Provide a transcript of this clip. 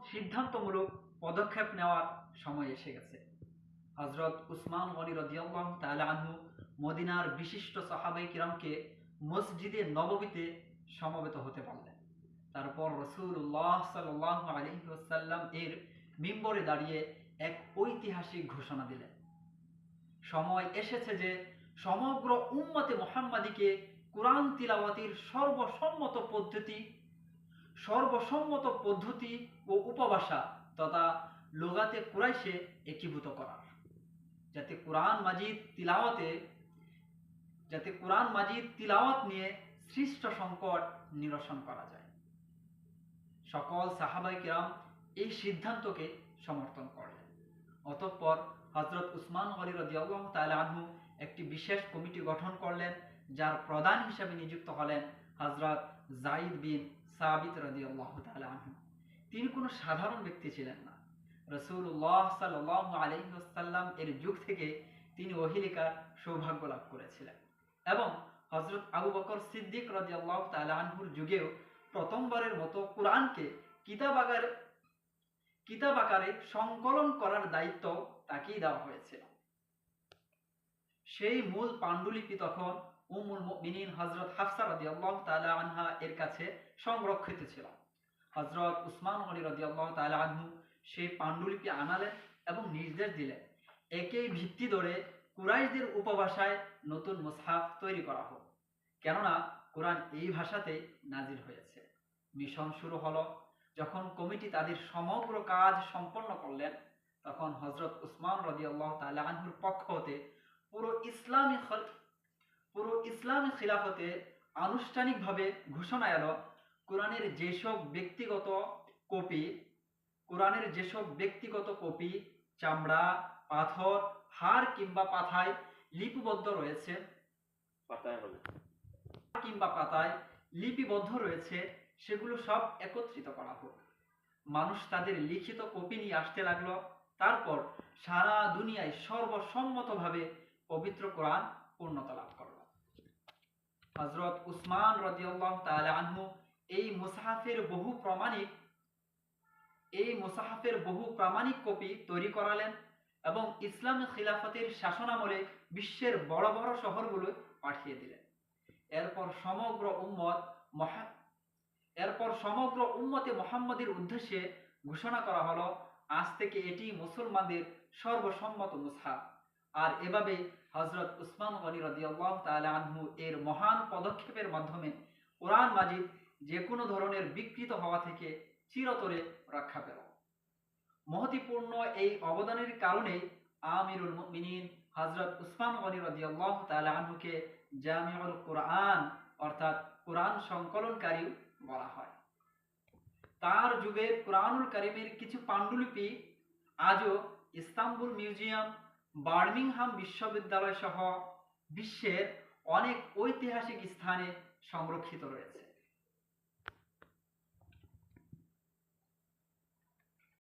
সিদ্ধান্তমূলক পদক্ষেপ নেওয়ার সময় এসে গেছে। হযরত উসমান গনি রাদিয়াল্লাহু তাআলা আনহু মদিনার বিশিষ্ট সাহাবায়ে কিরামকে মসজিদে নববীতে সমবেত হতে বললেন। তারপর রাসূলুল্লাহ সাল্লাল্লাহু আলাইহি ওয়াসাল্লাম এর মিম্বরে দাঁড়িয়ে এক ঐতিহাসিক ঘোষণা দিলেন। সময় এসেছে যে সমগ্র উম্মতে মুহাম্মাদীকে কুরআন তিলাওয়াতের সর্বসম্মত পদ্ধতি ও উপভাষা তথা লুগাতে কুরাইশে একীভূত করার, যাতে কুরআন মাজিদ তিলাওয়াত নিয়ে সৃষ্ট সংকট নিরসন করা যায়। সকল সাহাবায়ে কিরাম এই সিদ্ধান্তকে সমর্থন করলেন। অতঃপর হযরত উসমান গনি রাদিয়াল্লাহু তাআলা আনহু একটি বিশেষ কমিটি গঠন করলেন, যার প্রধান হিসেবে নিযুক্ত হলেন হযরত যায়েদ বিন সাবিত রাদিয়াল্লাহু তাআলা আনহু। তিনি কোনো সাধারণ ব্যক্তি ছিলেন না। রাসূলুল্লাহ সাল্লাল্লাহু আলাইহি ওয়াসাল্লাম এর যুগ থেকে তিনি ওহী লেখার সৌভাগ্য লাভ করেছিলেন এবং হযরত আবু বকর সিদ্দিক রাদিয়াল্লাহু তাআলা আনহুর যুগেও প্রথমবারের মতো কুরআনকে কিতাব আকারে সংকলন করার দায়িত্ব তাকেই দেওয়া হয়েছিল। সেই মূল পাণ্ডুলিপি তখন উম্মুল মুমিনিন হযরত হাফসা রাদিয়াল্লাহু তাআলা আনহা এর কাছে সংরক্ষিত ছিল। হযরত উসমান গনি রাদিয়াল্লাহু তাআলা আনহু সেই পাণ্ডুলিপি আনালেন এবং নির্দেশ দিলেন, একেই ভিত্তি ধরে কুরাইশদের উপভাষায় নতুন মুসহাফ তৈরি করা হোক, কেননা কোরআন এই ভাষাতে নাজিল হয়েছে। মিশন শুরু হলো। যখন কমিটি তাদের সমগ্র কাজ সম্পন্ন করলেন, তখন হযরত উসমান রাদিয়াল্লাহু তাআলা আনহুর পক্ষ হতে পুরো ইসলামী খিলাফতে আনুষ্ঠানিকভাবে ঘোষণা এলো, কোরআনের যেসব ব্যক্তিগত কপি চামড়া, পাথর, হাড় কিংবা পাতায় লিপিবদ্ধ রয়েছে সেগুলো সব একত্রিত করা হোক। মানুষ তাদের লিখিত কপি নিয়ে আসতে লাগলো। তারপর সারা দুনিয়ায় সর্বসম্মতভাবে পবিত্র কোরআন পূর্ণতা লাভ করল। হযরত উসমান রাদিয়াল্লাহু তাআলা আনহু এই মুসহাফের বহু প্রামাণিক কপি তৈরি করালেন এবং ইসলামী খিলাফতের শাসনামলে বিশ্বের বড় বড় শহরগুলো পাঠিয়ে দিলেন। এরপর সমগ্র উম্মতে মুহাম্মাদের উদ্দেশ্যে ঘোষণা করা হলো, আজ থেকে এটি মুসলমানদের সর্বসম্মত মুসহাফ। আর এভাবে হযরত উসমান গনি রাদিয়াল্লাহু তাআলা আনহু এর মহান পদক্ষেপের মাধ্যমে কোরআন মাজিদ যে কোনো ধরনের বিকৃত হওয়া থেকে চিরতরে রক্ষা পেল। মহতীপূর্ণ এই অবদানের কারণে আমিরুল মুমিনিন হযরত উসমান গনি রাদিয়াল্লাহু তাআলা আনহুকে জামিউল কুরআন অর্থাৎ কোরআন সংকলনকারী বলা হয়। তার যুগের কুরআনুল কারীমের কিছু পাণ্ডুলিপি আজও ইস্তাম্বুল মিউজিয়াম, বার্মিংহাম বিশ্ববিদ্যালয় সহ বিশ্বের অনেক ঐতিহাসিক স্থানে সংরক্ষিত রয়েছে।